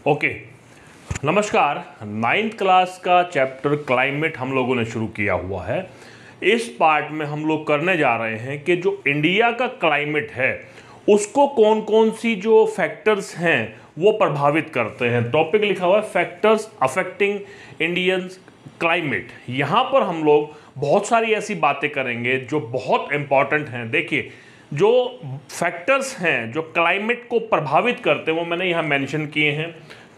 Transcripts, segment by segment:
Okay, नमस्कार। Ninth class का chapter climate हम लोगों ने शुरू किया हुआ है। इस पार्ट में हम लोग करने जा रहे हैं कि जो इंडिया का क्लाइमेट है उसको कौन कौन सी जो फैक्टर्स हैं वो प्रभावित करते हैं। टॉपिक लिखा हुआ है फैक्टर्स अफेक्टिंग इंडियन क्लाइमेट। यहाँ पर हम लोग बहुत सारी ऐसी बातें करेंगे जो बहुत इंपॉर्टेंट हैं। देखिए, जो फैक्टर्स हैं जो क्लाइमेट को प्रभावित करते हैं वो मैंने यहाँ मेंशन किए हैं।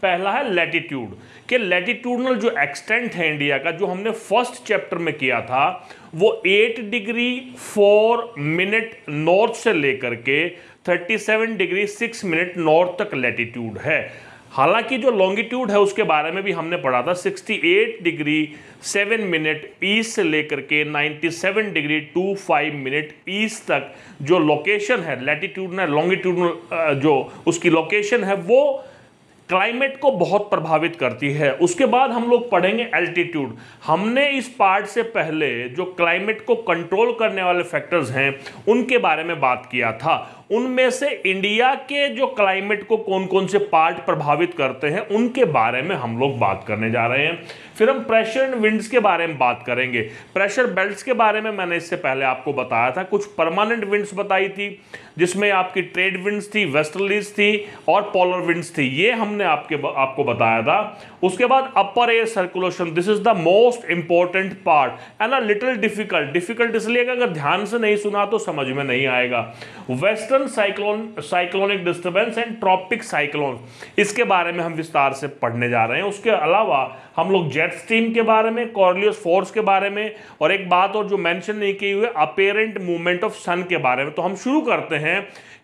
पहला है लैटिट्यूड, कि लैटिट्यूडनल जो एक्सटेंट है इंडिया का, जो हमने फर्स्ट चैप्टर में किया था, वो 8 डिग्री 4 मिनट नॉर्थ से लेकर के 37 डिग्री 6 मिनट नॉर्थ तक लैटिट्यूड है। हालांकि जो लॉन्गिट्यूड है उसके बारे में भी हमने पढ़ा था, 68 डिग्री 7 मिनट ईस्ट से लेकर के 97 डिग्री 25 मिनट ईस्ट तक जो लोकेशन है लैटिट्यूडनल लॉन्गिट्यूडनल जो उसकी लोकेशन है वो क्लाइमेट को बहुत प्रभावित करती है। उसके बाद हम लोग पढ़ेंगे एल्टीट्यूड। हमने इस पार्ट से पहले जो क्लाइमेट को कंट्रोल करने वाले फैक्टर्स हैं उनके बारे में बात किया था। उनमें से इंडिया के जो क्लाइमेट को कौन कौन से पार्ट प्रभावित करते हैं उनके बारे में हम लोग बात करने जा रहे हैं। फिर हम प्रेशर एंड विंड्स के बारे में बात करेंगे। प्रेशर बेल्ट्स के बारे में मैंने इससे पहले आपको बताया था, कुछ परमानेंट विंड्स बताई थी जिसमें आपकी ट्रेड विंड्स थी, वेस्टर्लीज थी और पोलर विंड्स थी, ये हमने आपको बताया था। उसके बाद अपर air circulation, this is the most important part and a little difficult इसलिए कि अगर ध्यान से नहीं सुना तो समझ में नहीं आएगा। Western cyclonic disturbance and tropic cyclone, इसके बारे में हम विस्तार से पढ़ने जा रहे हैं। उसके अलावा हम लोग जेट स्ट्रीम के बारे में, कॉर्लियस फोर्स के बारे में और एक बात और जो मेंशन नहीं की हुई है, अपेरेंट मूवमेंट ऑफ सन के बारे में। तो हम शुरू करते हैं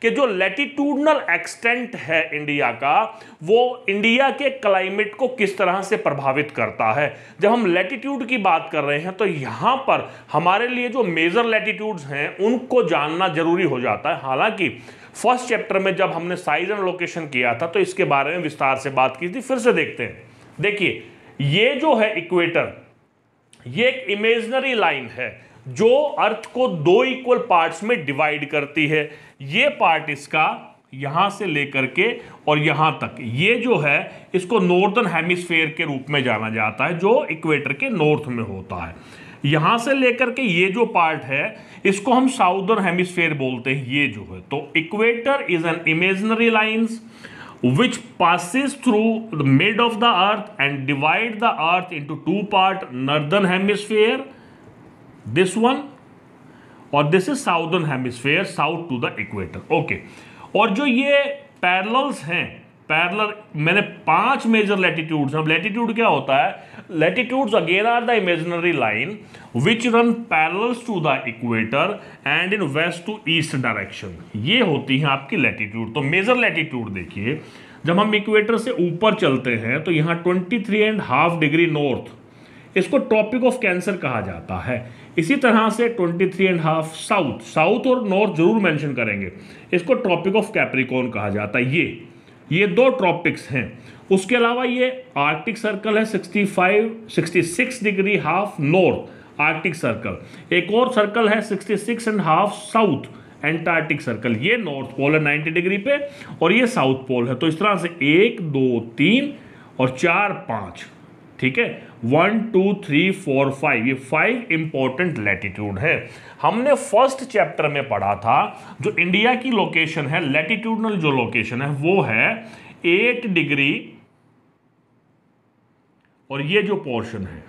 कि जो लैटिट्यूडनल एक्सटेंट है इंडिया का, वो इंडिया के क्लाइमेट को किस तरह से प्रभावित करता है। जब हम लैटिट्यूड की बात कर रहे हैं तो यहां पर हमारे लिए जो मेजर लैटिट्यूड्स हैं उनको जानना जरूरी हो जाता है। हालांकि फर्स्ट चैप्टर में जब हमने साइज एंड लोकेशन किया था तो इसके बारे में विस्तार से बात की थी। फिर से देखते हैं। देखिए, ये जो है इक्वेटर, ये एक इमेजिनरी लाइन है जो अर्थ को दो इक्वल पार्ट्स में डिवाइड करती है। ये पार्ट इसका यहां से लेकर के और यहां तक, ये जो है इसको नॉर्दर्न हेमिस्फीयर के रूप में जाना जाता है जो इक्वेटर के नॉर्थ में होता है। यहां से लेकर के ये जो पार्ट है इसको हम साउदर्न हेमिस्फीयर बोलते हैं। ये जो है तो equator is an imaginary lines which passes through the mid of the earth and divide the earth into two parts, northern hemisphere this one और this is southern hemisphere south to the equator। okay, और जो ये parallels हैं, parallel मैंने 5 major latitudes. अब latitude क्या होता है? Latitudes again are the imaginary line which run parallels to the equator and in west to east direction. ये होती हैं आपकी लैटिट्यूड। तो मेजर लैटिट्यूड देखिए, जब हम इक्वेटर से ऊपर चलते हैं तो यहाँ 23.5 डिग्री नॉर्थ, इसको ट्रॉपिक ऑफ कैंसर कहा जाता है। इसी तरह से 23.5 साउथ और नॉर्थ जरूर मेंशन करेंगे, इसको ट्रॉपिक ऑफ कैप्रिकॉर्न कहा जाता है। ये दो ट्रॉपिक्स हैं। उसके अलावा ये आर्कटिक सर्कल है 66 degree half north Arctic circle. एक और सर्कल है 66.5 साउथ एंटार्क्टिक सर्कल। ये नॉर्थ पोल है 90 डिग्री पे और ये साउथ पोल है। तो इस तरह से 1 2 3 और 4 5, ठीक है, 1 2 3 4 5, ये 5 इंपॉर्टेंट लैटिट्यूड है। हमने फर्स्ट चैप्टर में पढ़ा था जो इंडिया की लोकेशन है, लैटिट्यूडनल जो लोकेशन है वो है 8 डिग्री और ये जो पोर्शन है,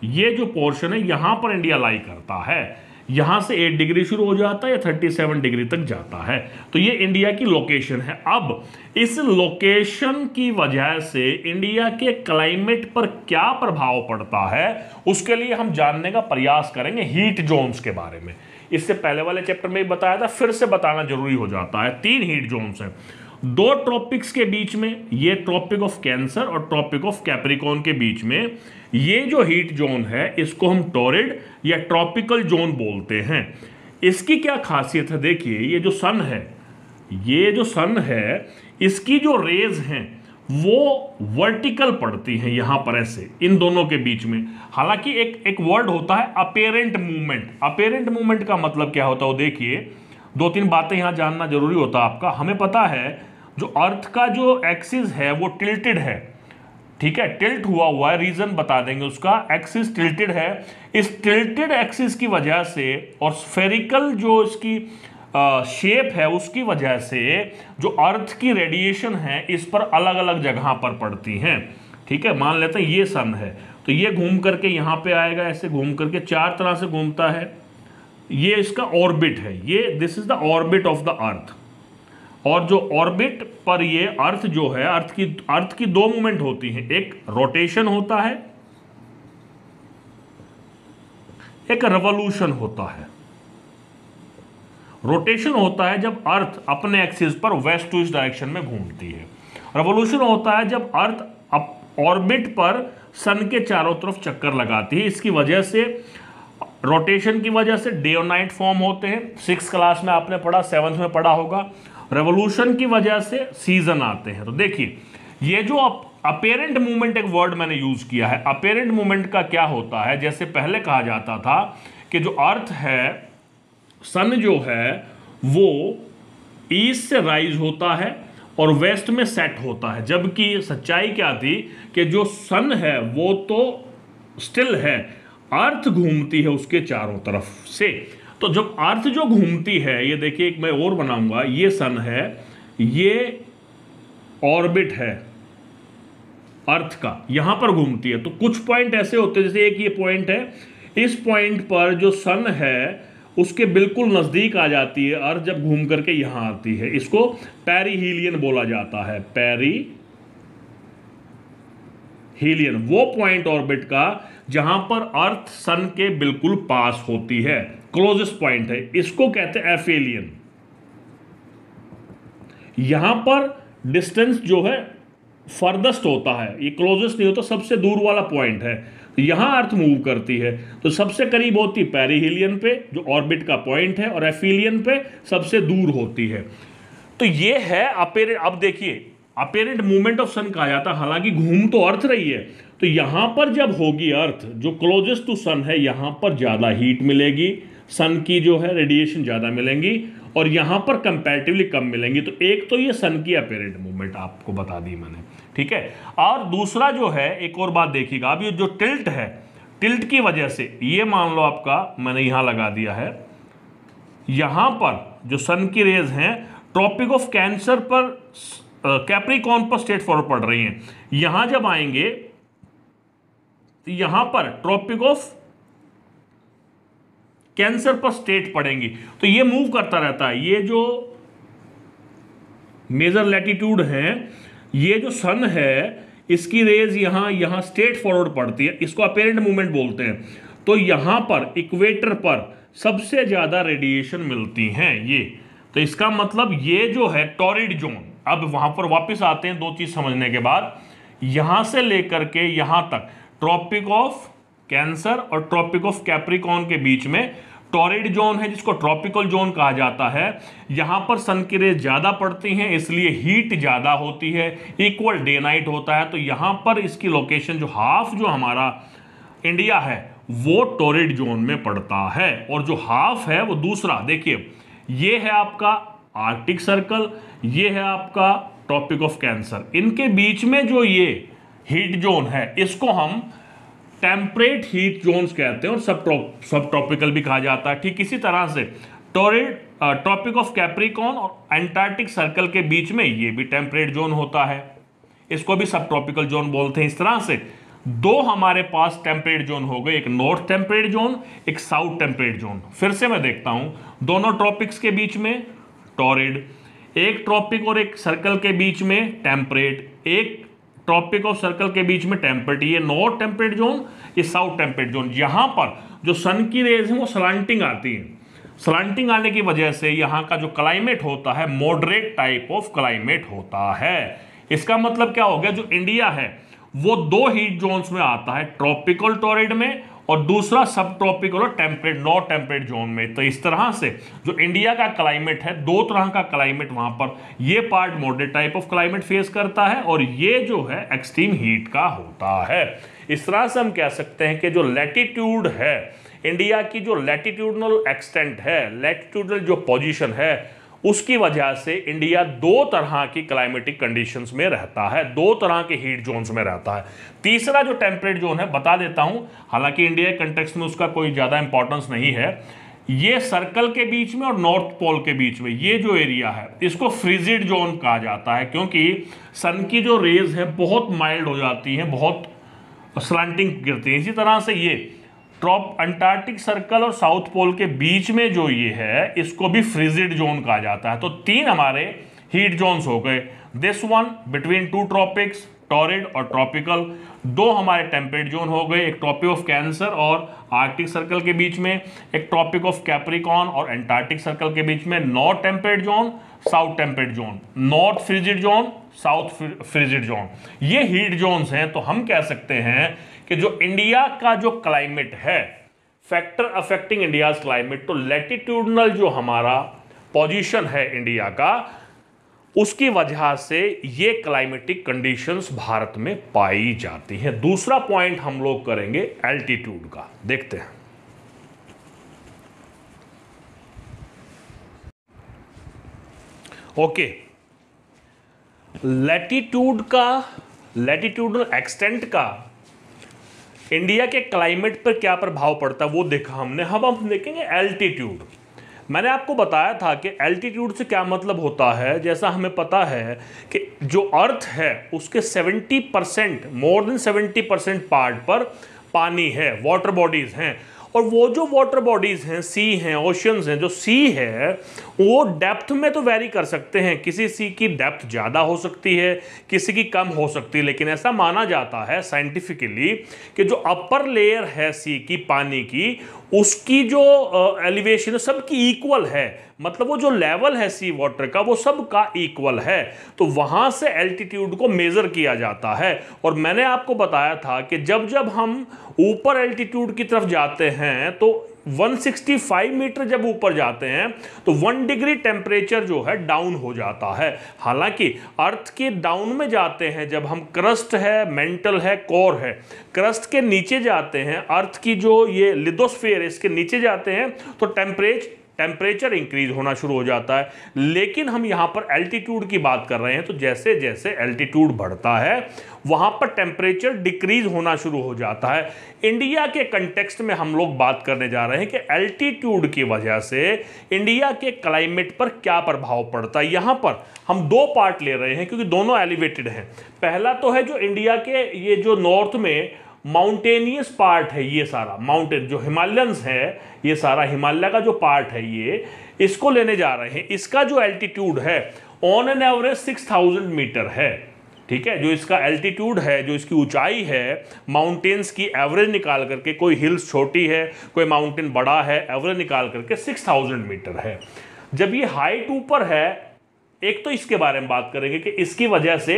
ये जो पोर्शन है यहां पर इंडिया लाई करता है। यहां से 8 डिग्री शुरू हो जाता है या 37 डिग्री तक जाता है। तो ये इंडिया की लोकेशन है। अब इस लोकेशन की वजह से इंडिया के क्लाइमेट पर क्या प्रभाव पड़ता है उसके लिए हम जानने का प्रयास करेंगे हीट जोन्स के बारे में। इससे पहले वाले चैप्टर में बताया था, फिर से बताना जरूरी हो जाता है। 3 हीट जोन्स हैं, 2 ट्रॉपिक्स के बीच में, ये ट्रॉपिक ऑफ कैंसर और ट्रॉपिक ऑफ कैप्रिकॉर्न के बीच में ये जो हीट जोन है इसको हम टॉरिड या ट्रॉपिकल जोन बोलते हैं। इसकी क्या खासियत है? देखिए, ये जो सन है इसकी जो रेज हैं वो वर्टिकल पड़ती हैं यहां पर ऐसे इन दोनों के बीच में। हालांकि एक वर्ड होता है अपेरेंट मूवमेंट। अपेरेंट मूवमेंट का मतलब क्या होता है वो देखिए, 2-3 बातें यहां जानना जरूरी होता है आपका। हमें पता है जो अर्थ का जो एक्सिस है वो टिल्टेड है, ठीक है, टिल्ट हुआ है, रीजन बता देंगे उसका, एक्सिस टिल्टेड है। इस टिल्टेड एक्सिस की वजह से और स्फेरिकल जो इसकी शेप है उसकी वजह से जो अर्थ की रेडिएशन है इस पर अलग अलग जगह पर पड़ती हैं, ठीक है। मान लेते हैं ये सन है, तो ये घूम करके यहाँ पे आएगा, ऐसे घूम करके 4 तरह से घूमता है। ये इसका ऑर्बिट है, ये this is the orbit of the earth. और जो ऑर्बिट पर ये अर्थ जो है, अर्थ की 2 मूवमेंट होती हैं, एक रोटेशन होता है, एक रेवोल्यूशन होता है। रोटेशन होता है जब अर्थ अपने एक्सिस पर वेस्ट टू ईस्ट डायरेक्शन में घूमती है। रेवोल्यूशन होता है जब अर्थ ऑर्बिट पर सन के चारों तरफ चक्कर लगाती है। इसकी वजह से, रोटेशन की वजह से डे और नाइट फॉर्म होते हैं, 6th क्लास में आपने पढ़ा, 7th में पढ़ा होगा। रेवोल्यूशन की वजह से सीजन आते हैं। तो देखिए, ये जो अपेरेंट मूवमेंट, एक वर्ड मैंने यूज किया है, अपेरेंट मूवमेंट का क्या होता है, जैसे पहले कहा जाता था कि जो अर्थ है, सन जो है वो ईस्ट से राइज होता है और वेस्ट में सेट होता है, जबकि सच्चाई क्या थी कि जो सन है वो तो स्टिल है, अर्थ घूमती है उसके चारों तरफ से। तो जब अर्थ जो घूमती है, ये देखिए, एक मैं और बनाऊंगा, ये सन है, ये ऑर्बिट है अर्थ का, यहां पर घूमती है। तो कुछ पॉइंट ऐसे होते हैं, जैसे एक ये पॉइंट है, इस पॉइंट पर जो सन है उसके बिल्कुल नजदीक आ जाती है अर्थ, जब घूम करके यहां आती है। इसको पेरीहीलियन बोला जाता है, पेरीहीलियन, वो पॉइंट ऑर्बिट का जहां पर अर्थ सन के बिल्कुल पास होती है, क्लोजेस्ट पॉइंट है, इसको कहते हैं एफेलियन। यहां पर डिस्टेंस जो है फर्दस्ट होता है, ये क्लोजेस्ट नहीं होता, सबसे दूर वाला पॉइंट है, यहां अर्थ मूव करती है। तो सबसे करीब होती है पेरीहीलियन पे, जो ऑर्बिट का पॉइंट है, और एफिलियन पे सबसे दूर होती है। तो ये है अपेरेंट। अब देखिए, अपेरेंट मूवमेंट ऑफ सन कहा जाता है, हालांकि घूम तो अर्थ रही है। तो यहां पर जब होगी अर्थ जो क्लोजेस्ट टू सन है, यहां पर ज्यादा हीट मिलेगी, सन की जो है रेडिएशन ज्यादा मिलेंगी, और यहां पर कंपैरेटिवली कम मिलेंगी। तो एक तो ये सन की अपेरेंट मूवमेंट आपको बता दी मैंने, ठीक है। और दूसरा जो है, एक और बात देखिएगा, अब ये जो टिल्ट है, टिल्ट की वजह से, ये मान लो आपका मैंने यहां लगा दिया है, यहां पर जो सन की रेज हैं ट्रॉपिक ऑफ कैंसर पर, कैप्रिकॉर्न पर स्ट्रेट फॉरवर्ड पड़ रही हैं। यहां जब आएंगे तो यहां पर ट्रॉपिक ऑफ कैंसर पर स्टेट पड़ेंगी, तो ये मूव करता रहता है। ये जो मेजर लैटिट्यूड है, ये जो सन है, इसकी रेज यहां स्ट्रेट फॉरवर्ड पड़ती है, इसको अपेरेंट मूवमेंट बोलते हैं। तो यहां पर इक्वेटर पर सबसे ज्यादा रेडिएशन मिलती हैं ये। तो इसका मतलब ये जो है टॉरिड जोन, अब वहां पर वापस आते हैं 2 चीज समझने के बाद, यहां से लेकर के यहां तक ट्रॉपिक ऑफ कैंसर और ट्रॉपिक ऑफ कैप्रिकॉर्न के बीच में टॉरिड जोन है, जिसको ट्रॉपिकल जोन कहा जाता है। यहां पर सन की रेज ज्यादा पड़ती हैं, इसलिए हीट ज्यादा होती है, इक्वल डे नाइट होता है। तो यहां पर इसकी लोकेशन जो हाफ जो हमारा इंडिया है वो टॉरिड जोन में पड़ता है, और जो हाफ है वो दूसरा, देखिए ये है आपका आर्कटिक सर्कल, ये है आपका ट्रॉपिक ऑफ कैंसर, इनके बीच में जो ये हीट जोन है इसको हम टेम्परेट हीट जोन्स कहते हैं, और सब ट्रॉपिकल भी कहा जाता है। ठीक इसी तरह से ट्रॉपिक ऑफ कैप्रिकॉर्न और एंटार्क्टिक सर्कल के बीच में ये भी टेम्परेट जोन होता है, इसको भी सब ट्रॉपिकल जोन बोलते हैं। इस तरह से 2 हमारे पास टेम्परेट जोन हो गए, एक नॉर्थ टेम्परेट जोन, एक साउथ टेम्परेट जोन। फिर से मैं देखता हूं, दोनों ट्रॉपिक्स के बीच में टॉरिड, एक ट्रॉपिक और एक सर्कल के बीच में टेम्परेट, एक ट्रॉपिक ऑफ सर्कल के बीच में टेम्परेट, ये नॉर्थ टेम्परेट जोन, ये साउथ टेम्परेट जोन। यहां पर जो सन की रेज है वो स्लांटिंग आती है, स्लांटिंग आने की वजह से यहां का जो क्लाइमेट होता है मॉडरेट टाइप ऑफ क्लाइमेट होता है। इसका मतलब क्या हो गया, जो इंडिया है वो 2 हीट जोन्स में आता है, ट्रॉपिकल टॉरिड में और दूसरा सब ट्रॉपिकल और टेम्परेट नॉर्थ टेम्परेट जोन में। तो इस तरह से जो इंडिया का क्लाइमेट है, 2 तरह का क्लाइमेट वहां पर, ये part moderate type of climate face करता है और ये जो है एक्सट्रीम हीट का होता है। इस तरह से हम कह सकते हैं कि जो लैटिट्यूड है, इंडिया की जो लैटिट्यूडनल एक्सटेंट है, लैटिट्यूडनल जो पोजीशन है, उसकी वजह से इंडिया दो तरह की क्लाइमेटिक कंडीशंस में रहता है, दो तरह के हीट जोन्स में रहता है। तीसरा जो टेम्परेट जोन है बता देता हूं, हालांकि इंडिया के कंटेक्स्ट में उसका कोई ज़्यादा इंपॉर्टेंस नहीं है। ये सर्कल के बीच में और नॉर्थ पोल के बीच में ये जो एरिया है इसको फ्रिजिड जोन कहा जाता है, क्योंकि सन की जो रेज है बहुत माइल्ड हो जाती हैं, बहुत स्लैंटिंग गिरती है। इसी तरह से ये अंटार्कटिक सर्कल और साउथ पोल के बीच में जो ये है इसको भी फ्रिजिड जोन कहा जाता है। तो तीन हमारे हीट जोन्स हो गए, this one between two tropics, torrid और ट्रॉपिकल। दो हमारे टेम्परेट जोन हो गए, एक ट्रॉपिक ऑफ कैंसर और आर्कटिक सर्कल के बीच में, एक ट्रॉपिक ऑफ कैप्रिकॉन और एंटार्कटिक सर्कल के बीच में। North temperate zone, south temperate zone, north frigid zone, south frigid zone, ये हीट जोन्स हैं। तो हम कह सकते हैं कि जो इंडिया का जो क्लाइमेट है, फैक्टर अफेक्टिंग इंडियाज क्लाइमेट, तो लैटिट्यूडनल जो हमारा पोजीशन है इंडिया का, उसकी वजह से ये क्लाइमेटिक कंडीशंस भारत में पाई जाती हैं। दूसरा पॉइंट हम लोग करेंगे एल्टीट्यूड का, देखते हैं। ओके, लैटिट्यूड का, लैटिट्यूडल एक्सटेंट का इंडिया के क्लाइमेट पर क्या प्रभाव पड़ता है वो देखा हमने। अब हम देखेंगे एल्टीट्यूड। मैंने आपको बताया था कि एल्टीट्यूड से क्या मतलब होता है। जैसा हमें पता है कि जो अर्थ है उसके 70%, मोर देन 70% पार्ट पर पानी है, वाटर बॉडीज हैं। और वो जो वाटर बॉडीज हैं, सी हैं, ओशंस हैं, जो सी है वो डेप्थ में तो वेरी कर सकते हैं, किसी सी की डेप्थ ज़्यादा हो सकती है, किसी की कम हो सकती है, लेकिन ऐसा माना जाता है साइंटिफिकली कि जो अपर लेयर है सी की, पानी की, उसकी जो एलिवेशन है सबकी इक्वल है। मतलब वो जो लेवल है सी वाटर का वो सबका इक्वल है। तो वहाँ से एल्टीट्यूड को मेज़र किया जाता है। और मैंने आपको बताया था कि जब जब हम ऊपर एल्टीट्यूड की तरफ जाते हैं तो 165 मीटर जब ऊपर जाते हैं तो 1 डिग्री टेम्परेचर जो है डाउन हो जाता है। हालांकि अर्थ के डाउन में जाते हैं जब हम, क्रस्ट है, मेंटल है, कोर है, क्रस्ट के नीचे जाते हैं, अर्थ की जो ये लिथोस्फीयर है इसके नीचे जाते हैं तो टेम्परेचर इंक्रीज होना शुरू हो जाता है। लेकिन हम यहाँ पर एल्टीट्यूड की बात कर रहे हैं, तो जैसे जैसे एल्टीट्यूड बढ़ता है वहाँ पर टेम्परेचर डिक्रीज होना शुरू हो जाता है। इंडिया के कंटेक्स्ट में हम लोग बात करने जा रहे हैं कि एल्टीट्यूड की वजह से इंडिया के क्लाइमेट पर क्या प्रभाव पड़ता है। यहाँ पर हम दो पार्ट ले रहे हैं क्योंकि दोनों एलिवेटेड हैं। पहला तो है जो इंडिया के ये जो नॉर्थ में माउंटेनियस पार्ट है, ये सारा माउंटेन जो हिमालयंस है, ये सारा हिमालय का जो पार्ट है ये, इसको लेने जा रहे हैं। इसका जो एल्टीट्यूड है ऑन एन एवरेज 6000 मीटर है। ठीक है, जो इसका एल्टीट्यूड है, जो इसकी ऊंचाई है, माउंटेन्स की एवरेज निकाल करके, कोई हिल्स छोटी है, कोई माउंटेन बड़ा है, एवरेज निकाल करके 6000 मीटर है। जब ये हाइट ऊपर है, एक तो इसके बारे में बात करेंगे कि इसकी वजह से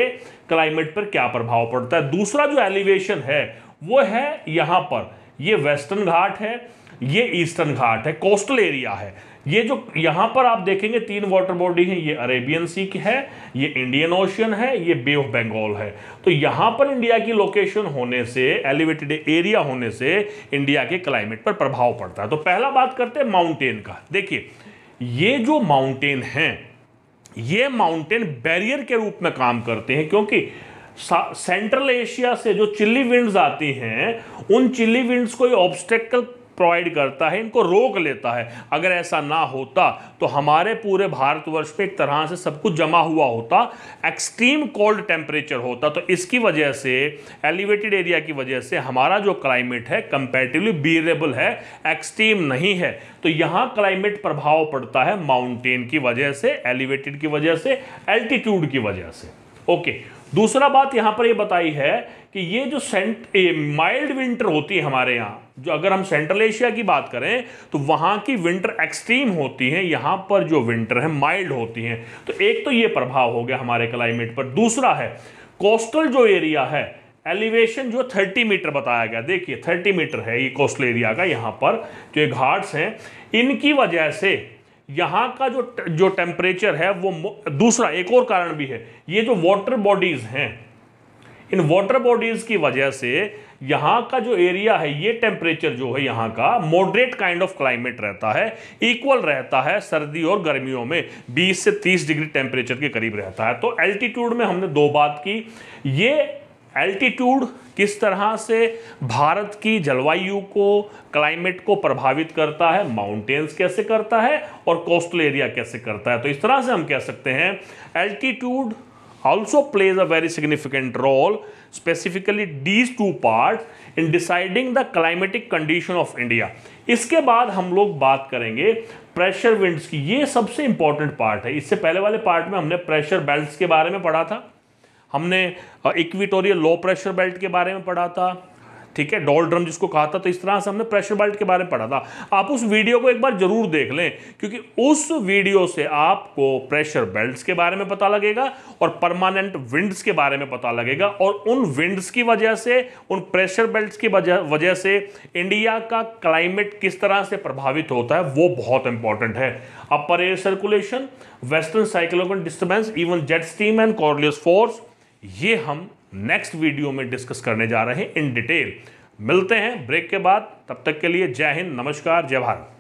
क्लाइमेट पर क्या प्रभाव पड़ता है। दूसरा जो एलिवेशन है वो है यहाँ पर, ये वेस्टर्न घाट है, ये ईस्टर्न घाट है, कोस्टल एरिया है। ये जो यहाँ पर आप देखेंगे तीन वाटर बॉडी हैं, ये अरेबियन सी की है, ये इंडियन ओशियन है, ये बे ऑफ बंगाल है। तो यहाँ पर इंडिया की लोकेशन होने से, एलिवेटेड एरिया होने से इंडिया के क्लाइमेट पर प्रभाव पड़ता है। तो पहला बात करते हैं माउंटेन का। देखिए, ये जो माउंटेन हैं, ये माउंटेन बैरियर के रूप में काम करते हैं, क्योंकि सेंट्रल एशिया से जो चिल्ली विंड्स आती हैं, उन चिल्ली विंड्स को ये ऑब्स्टेकल प्रोवाइड करता है, इनको रोक लेता है। अगर ऐसा ना होता तो हमारे पूरे भारतवर्ष पे एक तरह से सब कुछ जमा हुआ होता, एक्सट्रीम कोल्ड टेम्परेचर होता। तो इसकी वजह से, एलिवेटेड एरिया की वजह से हमारा जो क्लाइमेट है कंपैरेटिवली बियरेबल है, एक्सट्रीम नहीं है। तो यहाँ क्लाइमेट प्रभाव पड़ता है माउंटेन की वजह से, एलिवेटेड की वजह से, एल्टीट्यूड की वजह से। ओके, दूसरा बात यहाँ पर ये बताई है कि ये जो माइल्ड विंटर होती है हमारे यहाँ, जो अगर हम सेंट्रल एशिया की बात करें तो वहाँ की विंटर एक्सट्रीम होती है, यहाँ पर जो विंटर है माइल्ड होती हैं। तो एक तो ये प्रभाव हो गया हमारे क्लाइमेट पर। दूसरा है कोस्टल जो एरिया है, एलिवेशन जो 30 मीटर बताया गया, देखिए 30 मीटर है ये कोस्टल एरिया का। यहाँ पर जो घाट्स हैं, इनकी वजह से यहाँ का जो टेम्परेचर है वो, दूसरा एक और कारण भी है, ये जो वाटर बॉडीज हैं, इन वाटर बॉडीज की वजह से यहाँ का जो एरिया है, ये टेम्परेचर जो है यहाँ का मॉडरेट काइंड ऑफ क्लाइमेट रहता है, इक्वल रहता है सर्दी और गर्मियों में 20 से 30 डिग्री टेम्परेचर के करीब रहता है। तो एल्टीट्यूड में हमने दो बात की, ये एल्टीट्यूड किस तरह से भारत की जलवायु को, क्लाइमेट को प्रभावित करता है, माउंटेन्स कैसे करता है और कोस्टल एरिया कैसे करता है। तो इस तरह से हम कह सकते हैं altitude also plays a very significant role, specifically these two parts in deciding the climatic condition of India। इसके बाद हम लोग बात करेंगे प्रेशर विंड्स की, ये सबसे इंपॉर्टेंट पार्ट है। इससे पहले वाले पार्ट में हमने प्रेशर बेल्ट्स के बारे में पढ़ा था, हमने इक्वेटोरियल लो प्रेशर बेल्ट के बारे में पढ़ा था, ठीक है, डोल्ड्रम जिसको कहा था। तो इस तरह से हमने प्रेशर बेल्ट के बारे में पढ़ा था। आप उस वीडियो को एक बार जरूर देख लें, क्योंकि उस वीडियो से आपको प्रेशर बेल्ट्स के बारे में पता लगेगा और परमानेंट विंड्स के बारे में पता लगेगा, और उन विंड्स की वजह से, उन प्रेशर बेल्ट्स की वजह से इंडिया का क्लाइमेट किस तरह से प्रभावित होता है, वो बहुत इंपॉर्टेंट है। Upper air circulation, western cyclonic disturbance, even jet stream and Coriolis force, ये हम नेक्स्ट वीडियो में डिस्कस करने जा रहे हैं इन डिटेल। मिलते हैं ब्रेक के बाद, तब तक के लिए जय हिंद, नमस्कार, जय भारत।